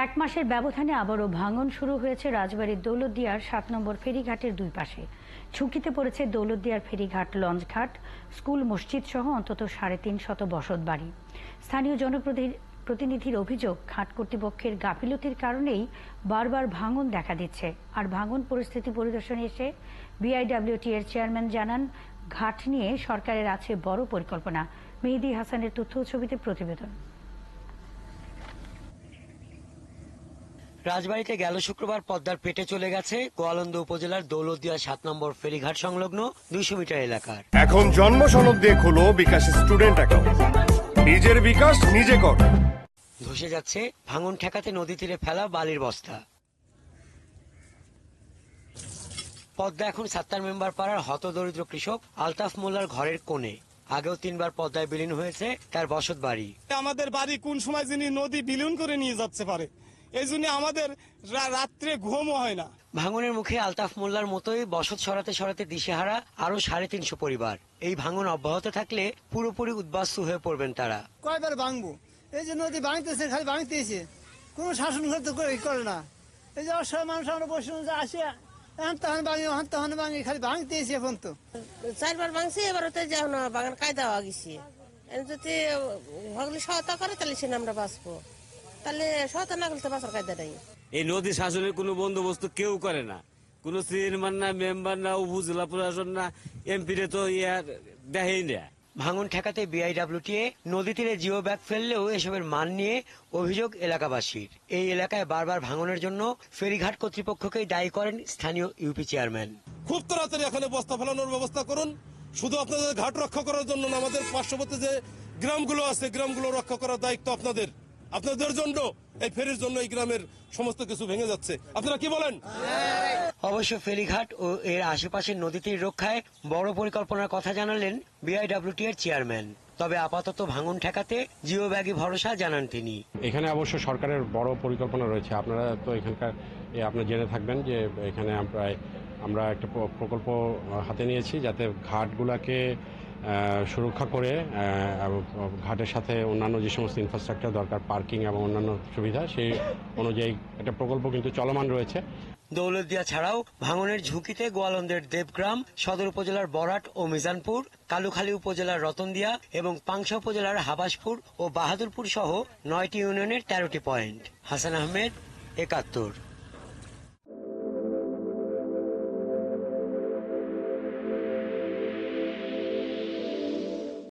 এক মাসের ব্যবধানে আবারও ভাঙন শুরু হয়েছে রাজবাড়ীর দৌলতদিয়ার ৭ নম্বর ফেরিঘাটের দুই পাশে। ঝুঁকিতে পড়েছে দৌলতদিয়ার ফেরিঘাট, লঞ্চঘাট, স্কুল, মসজিদ সহ অন্তত ৩৫০ বসত বাড়ি। স্থানীয় জনপ্রতিনিধির অভিযোগ, ঘাট কর্তৃপক্ষের গাফিলতির কারণেই বারবার ভাঙন দেখা দিচ্ছে। আর ভাঙন পরিস্থিতি পরিদর্শনে এসে বিআইডব্লিউটি এর চেয়ারম্যান জানান, ঘাট নিয়ে সরকারের আছে বড় পরিকল্পনা। মেহেদী হাসানের তথ্য ছবিতে প্রতিবেদন। রাজবাড়ীতে গেল শুক্রবার পদ্মার পেটে চলে গেছে গোয়ালন্দ উপজেলার দৌলতদিয়া ৭ নম্বর ফেরিঘাট সংলগ্ন ২০০ মিটার এলাকার। এখন জন্ম সনদ দিয়ে খোলো বিকাশ স্টুডেন্ট অ্যাকাউন্ট। নিজের বিকাশ নিজে কর। ধসে যাচ্ছে ভাঙন ঠেকাতে নদী তীরে ফেলা বালির বস্তা। পদ্মা এখন ৭ মেম্বার পাড়ার হতদরিদ্র কৃষক আলতাফ মোল্লার ঘরের কোণে। আগেও ৩ বার পদ্মায় বিলীন হয়েছে তার বসত বাড়ি। আমাদের বাড়ি কোন সময় যিনি নদী বিলীন করে নিয়ে যাচ্ছে পারে, এই জন্য আমাদের রাত্রে ঘুমও হয় না। ভাঙনের মুখে আলতাফ মোল্লার মতোই বসত সরাতে সরাতে দিশেহারা আরো ৩৫০ পরিবার। এই ভাঙন অব্যাহত থাকলে পুরোপুরি উদ্বাস্তু হয়ে পড়বেন তারা। কয়বার ভাঙবো, এই যে নদী ভাঙতেছে, খালি ভাঙতেছে, কোনো শাসন করতে করে না। এই যে অসহায় মানুষ আমরা বসে আসে তখন ভাঙি, খালি ভাঙতেছে। এখন তো ৪ বার ভাঙছি, এবার যেমন বাগান কায়দা হওয়া গেছি। যদি ভগলি সহায়তা করে তাহলে সে আমরা বাঁচবো, তাহলে সহায়তা না করলে তো বাঁচার কায়দা নাই। এই নদী শাসনের কোনো বন্দোবস্ত কেউ করে না, কোন চেয়ারম্যান না, মেম্বার না, উপজেলা প্রশাসন না, এমপিরে তো ইয়ার দেখেই না। ভাঙন ঠেকাতে বিআইডব্লিউটিএ নদী তীরে জিও ব্যাগ ফেললেও এসবের মান নিয়ে অভিযোগ এলাকাবাসীর। এই এলাকায় বারবার ভাঙনের জন্য ফেরিঘাট কর্তৃপক্ষকেই দায়ী করেন স্থানীয় ইউপি চেয়ারম্যান। খুব তাড়াতাড়ি এখানে বস্তা ফেলানোর ব্যবস্থা করুন। শুধু আপনাদের ঘাট রক্ষা করার জন্য না, আমাদের পার্শ্ববর্তী যে গ্রামগুলো আছে, গ্রামগুলো রক্ষা করার দায়িত্ব আপনাদের জন্য। এই ফেরির জন্য এই গ্রামের সমস্ত কিছু ভেঙে যাচ্ছে। আপনারা কি বলেন? অবশ্য ফেরিঘাট ও এর আশেপাশের নদী তীর রক্ষায় বড় পরিকল্পনার কথা জানালেন বিআইডব্লিউটি এর চেয়ারম্যান। তবে আপাতত ভাঙন ঠেকাতে জিও ব্যাগই ভরসা জানান তিনি। এখানে অবশ্য সরকারের বড় পরিকল্পনা রয়েছে। আপনারা তো এখানকার আপনারা জেনে থাকবেন যে এখানে আমরা একটা প্রকল্প হাতে নিয়েছি, যাতে ঘাটগুলোকে সুরক্ষা করে ঘাটের সাথে অন্যান্য যে সমস্ত ইনফ্রাস্ট্রাকচার দরকার, পার্কিং এবং অন্যান্য সুবিধা, সেই অনুযায়ী একটা প্রকল্প কিন্তু চলমান রয়েছে। দৌলতদিয়া ছাড়াও ভাঙনের ঝুঁকিতে গোয়ালন্দের দেবগ্রাম, সদর উপজেলার বরাট ও মিজানপুর, কালুখালী উপজেলার রতনদিয়া এবং পাংশা উপজেলার হাবাসপুর ও বাহাদুরপুর সহ ৯টি ইউনিয়নের ১৩টি পয়েন্ট। হাসান আহমেদ, ৭১।